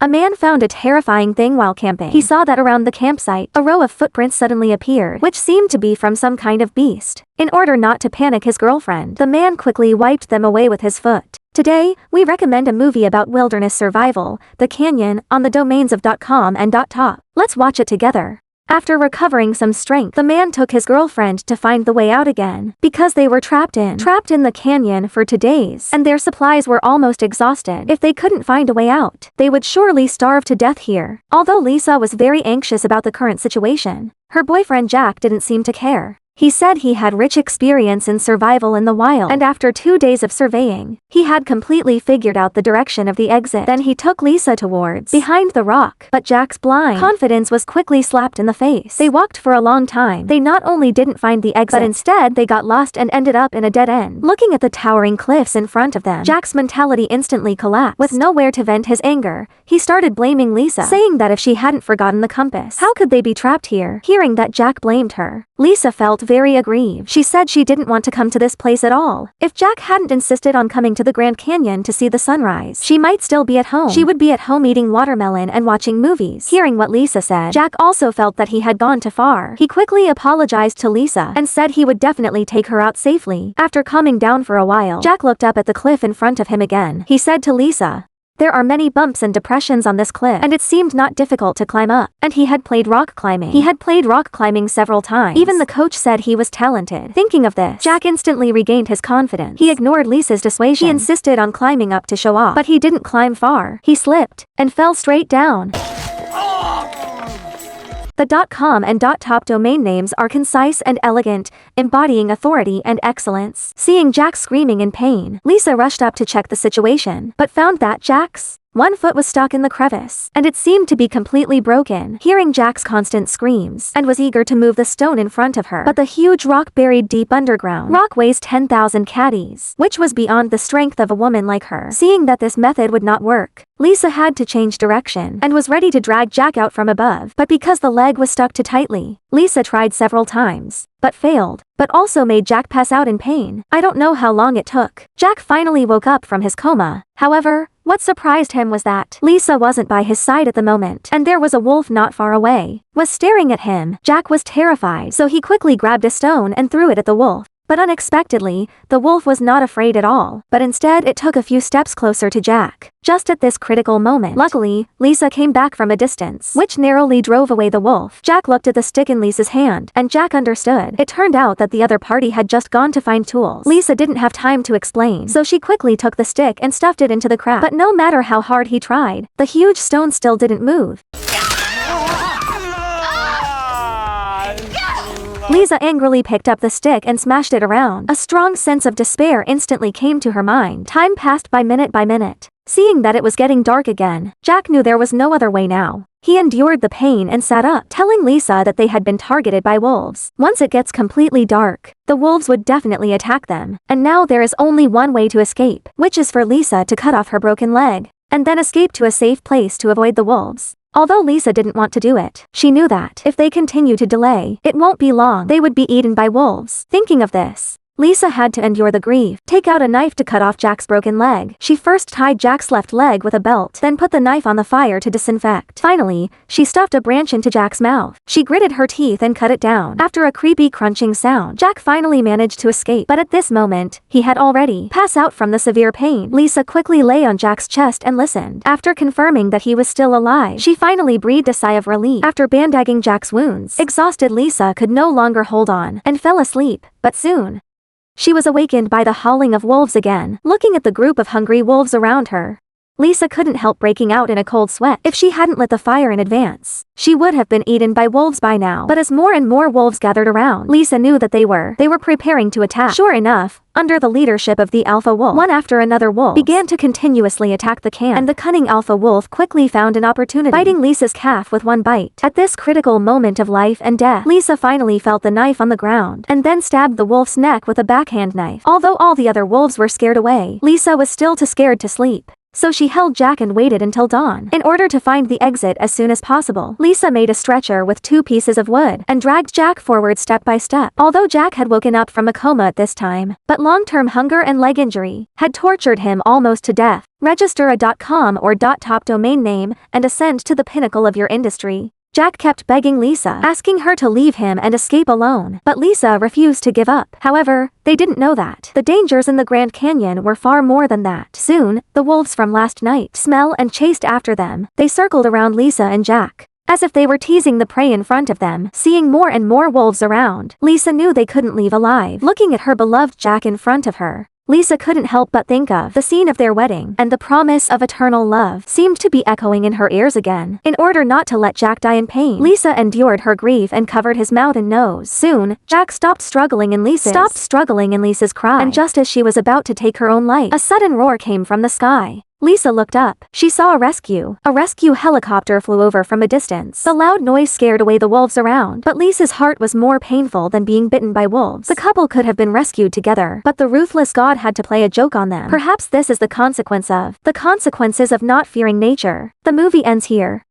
A man found a terrifying thing while camping. He saw that around the campsite, a row of footprints suddenly appeared, which seemed to be from some kind of beast. In order not to panic his girlfriend, the man quickly wiped them away with his foot. Today, we recommend a movie about wilderness survival, The Canyon, on the domains of .com and .top. Let's watch it together. After recovering some strength, the man took his girlfriend to find the way out again, because they were trapped in the canyon for 2 days, and their supplies were almost exhausted. If they couldn't find a way out, they would surely starve to death here. Although Lisa was very anxious about the current situation, her boyfriend Jack didn't seem to care. He said he had rich experience in survival in the wild, and after 2 days of surveying, he had completely figured out the direction of the exit. Then he took Lisa towards behind the rock, but Jack's blind confidence was quickly slapped in the face. They walked for a long time. They not only didn't find the exit, but instead they got lost and ended up in a dead end. Looking at the towering cliffs in front of them, Jack's mentality instantly collapsed. With nowhere to vent his anger, he started blaming Lisa, saying that if she hadn't forgotten the compass, how could they be trapped here? Hearing that Jack blamed her, Lisa felt very aggrieved. She said she didn't want to come to this place at all. If Jack hadn't insisted on coming to the Grand Canyon to see the sunrise, she might still be at home. She would be at home eating watermelon and watching movies. Hearing what Lisa said, Jack also felt that he had gone too far. He quickly apologized to Lisa and said he would definitely take her out safely. After calming down for a while, Jack looked up at the cliff in front of him again. He said to Lisa, "There are many bumps and depressions on this cliff, and it seemed not difficult to climb up." And he had played rock climbing. He had played rock climbing several times. Even the coach said he was talented. Thinking of this, Jack instantly regained his confidence. He ignored Lisa's dissuasion. He insisted on climbing up to show off, but he didn't climb far. He slipped and fell straight down. The .com and .top domain names are concise and elegant, embodying authority and excellence. Seeing Jack screaming in pain, Lisa rushed up to check the situation, but found that Jack's one foot was stuck in the crevice, and it seemed to be completely broken. Hearing Jack's constant screams, and was eager to move the stone in front of her, but the huge rock buried deep underground. Rock weighs 10,000 caddies, which was beyond the strength of a woman like her. Seeing that this method would not work, Lisa had to change direction, and was ready to drag Jack out from above, but because the leg was stuck too tightly, Lisa tried several times, but failed, but also made Jack pass out in pain. I don't know how long it took. Jack finally woke up from his coma. However, what surprised him was that Lisa wasn't by his side at the moment, and there was a wolf not far away, was staring at him. Jack was terrified, so he quickly grabbed a stone and threw it at the wolf. But unexpectedly, the wolf was not afraid at all, but instead it took a few steps closer to Jack. Just at this critical moment, luckily, Lisa came back from a distance, which narrowly drove away the wolf. Jack looked at the stick in Lisa's hand, and Jack understood. It turned out that the other party had just gone to find tools. Lisa didn't have time to explain, so she quickly took the stick and stuffed it into the crack. But no matter how hard he tried, the huge stone still didn't move. Lisa angrily picked up the stick and smashed it around. A strong sense of despair instantly came to her mind. Time passed by minute. Seeing that it was getting dark again, Jack knew there was no other way now. He endured the pain and sat up, telling Lisa that they had been targeted by wolves. Once it gets completely dark, the wolves would definitely attack them, and now there is only one way to escape, which is for Lisa to cut off her broken leg, and then escape to a safe place to avoid the wolves. Although Lisa didn't want to do it, she knew that if they continue to delay, it won't be long. They would be eaten by wolves. Thinking of this, Lisa had to endure the grief. Take out a knife to cut off Jack's broken leg. She first tied Jack's left leg with a belt, then put the knife on the fire to disinfect. Finally, she stuffed a branch into Jack's mouth. She gritted her teeth and cut it down. After a creepy crunching sound, Jack finally managed to escape. But at this moment, he had already passed out from the severe pain. Lisa quickly lay on Jack's chest and listened. After confirming that he was still alive, she finally breathed a sigh of relief. After bandaging Jack's wounds, exhausted Lisa could no longer hold on, and fell asleep. But soon, she was awakened by the howling of wolves again. Looking at the group of hungry wolves around her, Lisa couldn't help breaking out in a cold sweat. If she hadn't lit the fire in advance, she would have been eaten by wolves by now. But as more and more wolves gathered around, Lisa knew that they were preparing to attack. Sure enough, under the leadership of the alpha wolf, one after another wolf began to continuously attack the camp, and the cunning alpha wolf quickly found an opportunity, biting Lisa's calf with one bite. At this critical moment of life and death, Lisa finally felt the knife on the ground, and then stabbed the wolf's neck with a backhand knife. Although all the other wolves were scared away, Lisa was still too scared to sleep. so she held Jack and waited until dawn. In order to find the exit as soon as possible, Lisa made a stretcher with 2 pieces of wood and dragged Jack forward step by step. Although Jack had woken up from a coma at this time, but long-term hunger and leg injury had tortured him almost to death. Register a .com or .top domain name and ascend to the pinnacle of your industry. Jack kept begging Lisa, asking her to leave him and escape alone, but Lisa refused to give up. However, they didn't know that the dangers in the Grand Canyon were far more than that. Soon, the wolves from last night smelled and chased after them. They circled around Lisa and Jack, as if they were teasing the prey in front of them. Seeing more and more wolves around, Lisa knew they couldn't leave alive. Looking at her beloved Jack in front of her, Lisa couldn't help but think of the scene of their wedding, and the promise of eternal love seemed to be echoing in her ears again. In order not to let Jack die in pain, Lisa endured her grief and covered his mouth and nose. Soon, Jack stopped struggling in Lisa's cry, and just as she was about to take her own life, a sudden roar came from the sky. Lisa looked up. She saw a rescue helicopter flew over from a distance. The loud noise scared away the wolves around, but Lisa's heart was more painful than being bitten by wolves. The couple could have been rescued together, but the ruthless god had to play a joke on them. Perhaps this is the consequences of not fearing nature. The movie ends here.